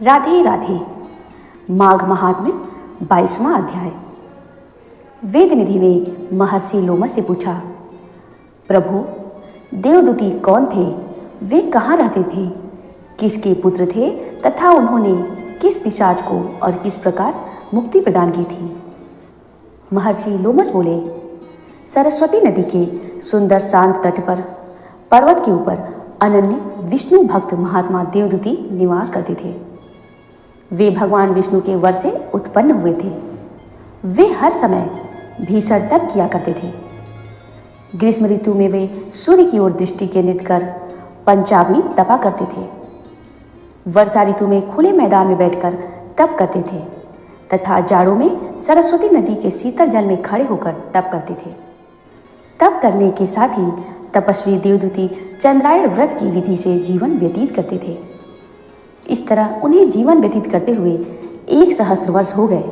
राधे राधे। माघ महात्म्य 22वां अध्याय। वेदनिधि ने महर्षि लोमस से पूछा, प्रभु, देवदूती कौन थे? वे कहाँ रहते थे? किसके पुत्र थे तथा उन्होंने किस पिशाच को और किस प्रकार मुक्ति प्रदान की थी? महर्षि लोमस बोले, सरस्वती नदी के सुंदर शांत तट पर पर्वत के ऊपर अनन्य विष्णु भक्त महात्मा देवदूती निवास करते थे। वे भगवान विष्णु के वर से उत्पन्न हुए थे। वे हर समय भीषण तप किया करते थे। ग्रीष्म ऋतु में वे सूर्य की ओर दृष्टि केंद्रित कर पंचाग्नि तपा करते थे। वर्षा ऋतु में खुले मैदान में बैठकर तप करते थे तथा जाड़ों में सरस्वती नदी के शीतल जल में खड़े होकर तप करते थे। तप करने के साथ ही तपस्वी देवदूती चंद्रायण व्रत की विधि से जीवन व्यतीत करते थे। इस तरह उन्हें जीवन व्यतीत करते हुए 1 सहस्त्र वर्ष हो गए।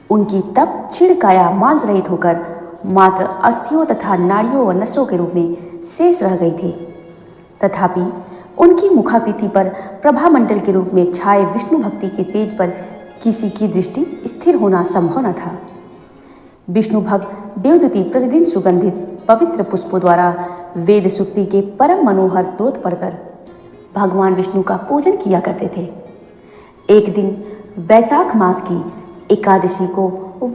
उनकी तप क्षीण काया मांस रहित होकर मात्र अस्थियों तथा नाड़ियों व नसों के रूप में शेष रह गई थी। तथापि उनकी मुखाकृति पर प्रभामंडल के रूप में छाए विष्णु भक्ति के तेज पर किसी की दृष्टि स्थिर होना संभव न था। विष्णु भक्त देवदूती प्रतिदिन सुगंधित पवित्र पुष्पों द्वारा वेद सूक्ति के परम मनोहर स्तोत्र पढ़कर भगवान विष्णु का पूजन किया करते थे। एक दिन वैशाख मास की एकादशी को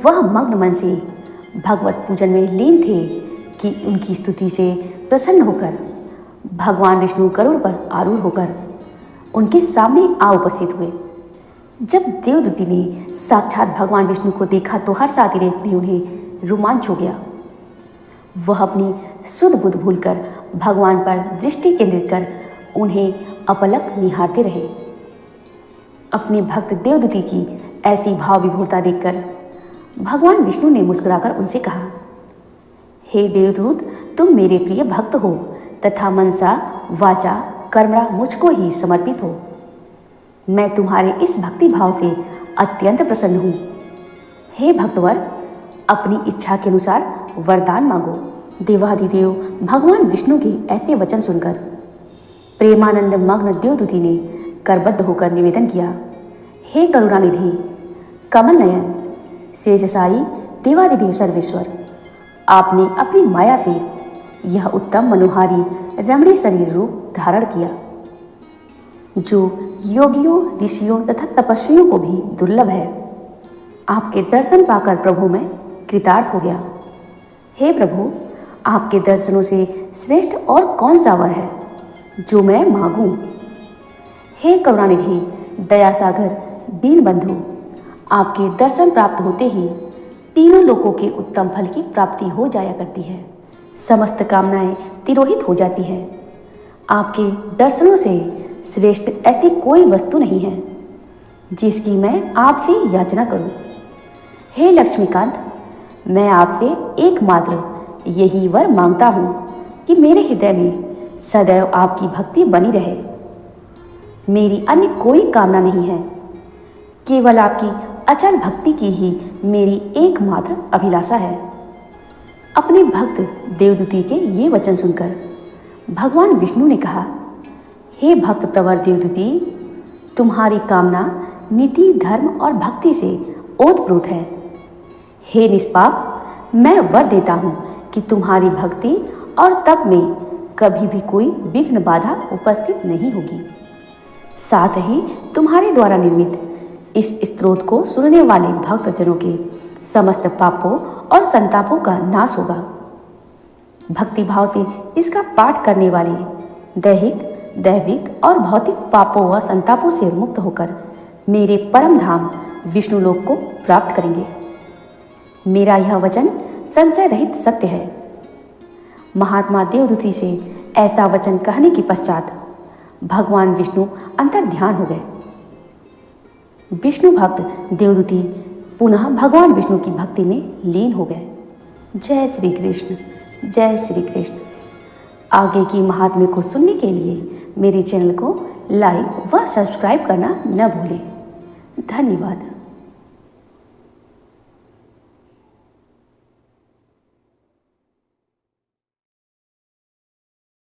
वह मग्न मन से भगवत पूजन में लीन थे कि उनकी स्तुति से प्रसन्न होकर भगवान विष्णु गरुड़ पर आरूढ़ होकर उनके सामने आ उपस्थित हुए। जब देवदूती ने साक्षात भगवान विष्णु को देखा तो हर सातिरेक में उन्हें रोमांच हो गया। वह अपनी सुध बुध भूलकर भगवान पर दृष्टि केंद्रित कर उन्हें अपलक निहारते रहे। अपने भक्त देवदूती की ऐसी भाव विभोरता देखकर भगवान विष्णु ने मुस्कुराकर उनसे कहा, हे देवदूत, तुम मेरे प्रिय भक्त हो तथा मनसा वाचा कर्मणा मुझको ही समर्पित हो। मैं तुम्हारे इस भक्ति भाव से अत्यंत प्रसन्न हूँ। हे भक्तवर, अपनी इच्छा के अनुसार वरदान मांगो। देवाधिदेव भगवान विष्णु के ऐसे वचन सुनकर प्रेमानंद मग्न देवदूती ने करबद्ध होकर निवेदन किया, हे करुणानिधि, कमल नयन, शेषशायी देवाधिदेव सर्वेश्वर, आपने अपनी माया से यह उत्तम मनोहारी रमणीय शरीर रूप धारण किया जो योगियों, ऋषियों तथा तपस्वियों को भी दुर्लभ है। आपके दर्शन पाकर प्रभु मैं कृतार्थ हो गया। हे प्रभु, आपके दर्शनों से श्रेष्ठ और कौन सा वर है जो मैं मांगूं? हे करुणानिधि, दया सागर, दीन बंधु, आपके दर्शन प्राप्त होते ही तीनों लोकों के उत्तम फल की प्राप्ति हो जाया करती है। समस्त कामनाएं तिरोहित हो जाती हैं। आपके दर्शनों से श्रेष्ठ ऐसी कोई वस्तु नहीं है जिसकी मैं आपसे याचना करूं। हे लक्ष्मीकांत, मैं आपसे एकमात्र यही वर मांगता हूं कि मेरे हृदय में सदैव आपकी भक्ति बनी रहे। मेरी अन्य कोई कामना नहीं है। केवल आपकी अचल भक्ति की ही मेरी एकमात्र अभिलाषा है। अपने भक्त देवदूती के ये वचन सुनकर भगवान विष्णु ने कहा, हे भक्त प्रवर देवदूती, तुम्हारी कामना नीति, धर्म और भक्ति से ओतप्रोत है। हे निष्पाप, मैं वर देता हूँ कि तुम्हारी भक्ति और तप में कभी भी कोई विघ्न बाधा उपस्थित नहीं होगी। साथ ही तुम्हारे द्वारा निर्मित इस स्तोत्र को सुनने वाले भक्तजनों के समस्त पापों और संतापों का नाश होगा। भक्ति भाव से इसका पाठ करने वाले दैहिक, दैविक और भौतिक पापों व संतापों से मुक्त होकर मेरे परम धाम विष्णुलोक को प्राप्त करेंगे। मेरा यह वचन संशय रहित सत्य है। महात्मा देवदूती से ऐसा वचन कहने के पश्चात भगवान विष्णु अंतर ध्यान हो गए। विष्णु भक्त देवदूती पुनः भगवान विष्णु की भक्ति में लीन हो गए। जय श्री कृष्ण, जय श्री कृष्ण। आगे की महात्म्य को सुनने के लिए मेरे चैनल को लाइक व सब्सक्राइब करना न भूलें। धन्यवाद।